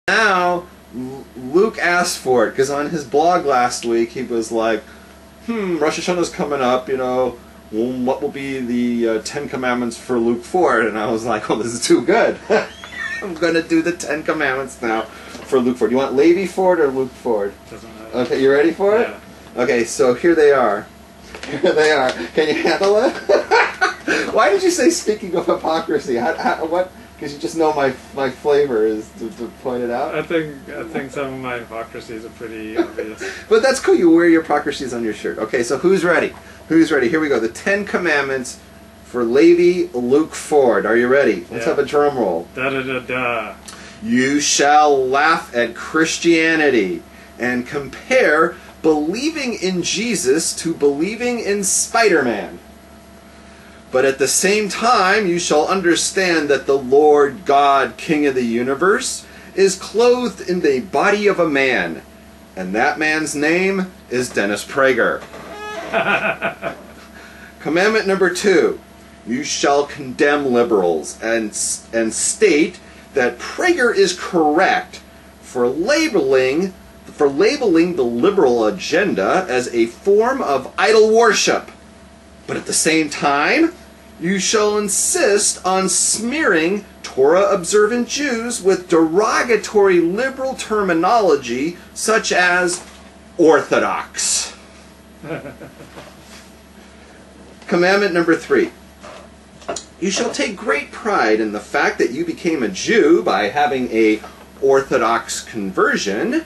Now, Luke asked for it, because on his blog last week, he was like, Rosh Hashanah's coming up, what will be the 10 Commandments for Luke Ford? And I was like, oh, this is too good. I'm going to do the 10 Commandments now for Luke Ford. You want Levi Ford or Luke Ford? Doesn't matter. Okay, you ready for it? Yeah. Okay, so here they are. Here they are. Can you handle it? Why did you say speaking of hypocrisy? What? Because you just know my flavor is to point it out? I think some of my hypocrisies are pretty obvious. But that's cool. You wear your hypocrisies on your shirt. Okay, so who's ready? Who's ready? Here we go. The 10 Commandments for Levi Luke Ford. Are you ready? Let's have a drum roll. Da-da-da-da. You shall laugh at Christianity and compare believing in Jesus to believing in Spider-Man. But at the same time, you shall understand that the Lord God, King of the universe, is clothed in the body of a man, and that man's name is Dennis Prager. Commandment number 2, you shall condemn liberals and state that Prager is correct for labeling the liberal agenda as a form of idol worship. But at the same time, you shall insist on smearing Torah-observant Jews with derogatory liberal terminology such as Orthodox. Commandment number 3. You shall take great pride in the fact that you became a Jew by having a Orthodox conversion,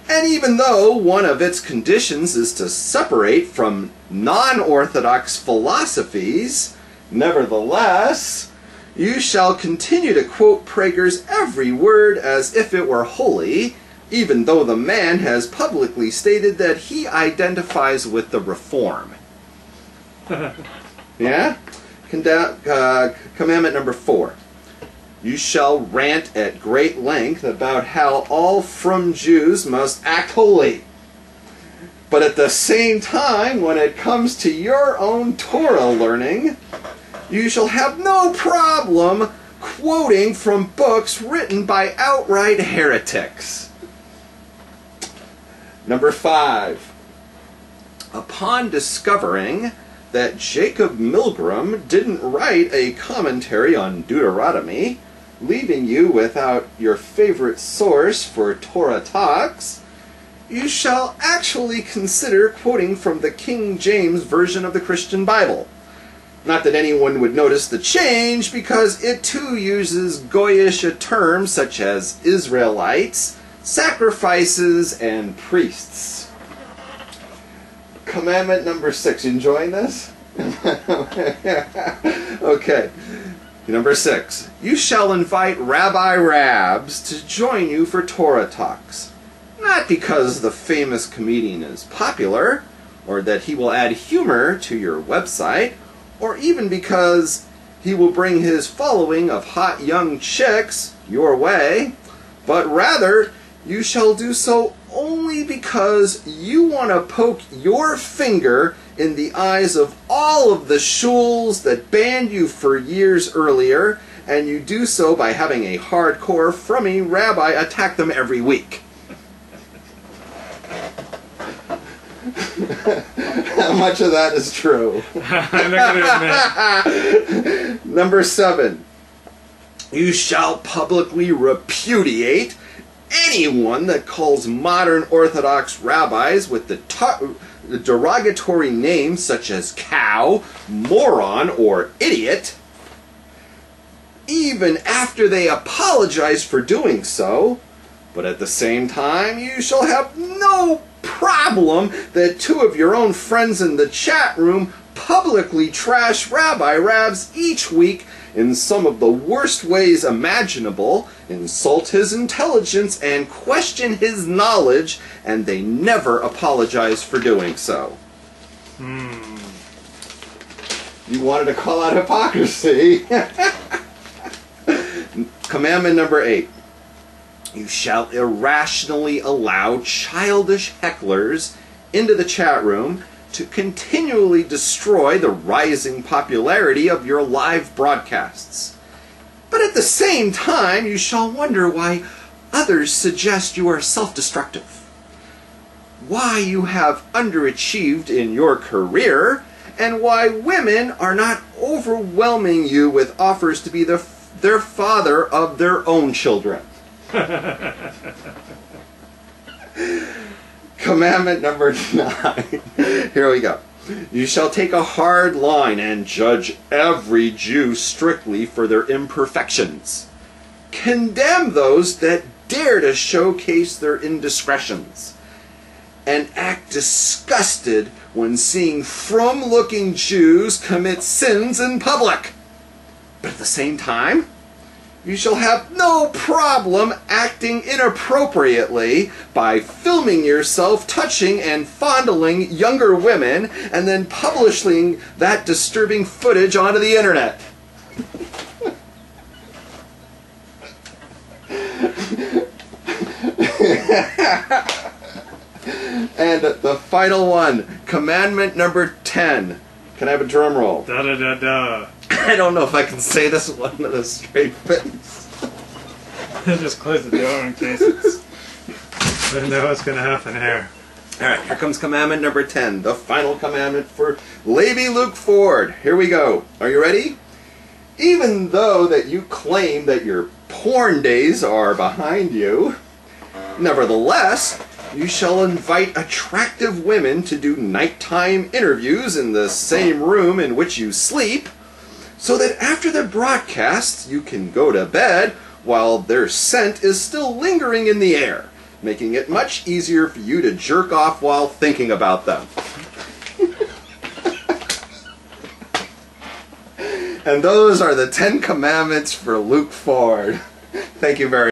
and even though one of its conditions is to separate from non-Orthodox philosophies, nevertheless, you shall continue to quote Prager's every word as if it were holy, even though the man has publicly stated that he identifies with the Reform. Yeah? Commandment number 4. You shall rant at great length about how all from Jews must act holy. But at the same time, when it comes to your own Torah learning, you shall have no problem quoting from books written by outright heretics. Number 5. Upon discovering that Jacob Milgram didn't write a commentary on Deuteronomy, leaving you without your favorite source for Torah talks, you shall actually consider quoting from the King James Version of the Christian Bible. Not that anyone would notice the change, because it too uses Goyish terms such as Israelites, sacrifices, and priests. Commandment number 6. You enjoying this? Okay. Number 6. You shall invite Rabbi Rabs to join you for Torah talks. Not because the famous comedian is popular, or that he will add humor to your website, or even because he will bring his following of hot young chicks your way, but rather you shall do so only because you want to poke your finger in the eyes of all of the shuls that banned you for years earlier, and you do so by having a hardcore frummy rabbi attack them every week. How much of that is true? I'm not going to admit. Number 7. You shall publicly repudiate anyone that calls modern Orthodox rabbis with the derogatory names such as cow, moron, or idiot, even after they apologize for doing so. But at the same time, you shall have no problem that 2 of your own friends in the chat room publicly trash Rabbi Rabs each week in some of the worst ways imaginable, insult his intelligence, and question his knowledge, and they never apologize for doing so. You wanted to call out hypocrisy. Commandment number 8. You shall irrationally allow childish hecklers into the chat room to continually destroy the rising popularity of your live broadcasts. But at the same time, you shall wonder why others suggest you are self-destructive, why you have underachieved in your career, and why women are not overwhelming you with offers to be their father of their own children. Commandment number 9. Here we go. You shall take a hard line and judge every Jew strictly for their imperfections. Condemn those that dare to showcase their indiscretions, and act disgusted when seeing frum-looking Jews commit sins in public. But at the same time, you shall have no problem acting inappropriately by filming yourself touching and fondling younger women and then publishing that disturbing footage onto the internet. And the final one, commandment number 10. Can I have a drum roll? Da da da da. I don't know if I can say this one with a straight face. Just close the door in case it's. I don't know what's going to happen here. Alright, here comes commandment number 10, the final commandment for Levy Luke Ford. Here we go. Are you ready? Even though that you claim that your porn days are behind you, nevertheless, you shall invite attractive women to do nighttime interviews in the same room in which you sleep, so that after the broadcast you can go to bed while their scent is still lingering in the air, making it much easier for you to jerk off while thinking about them. And those are the 10 commandments for Luke Ford. Thank you very much.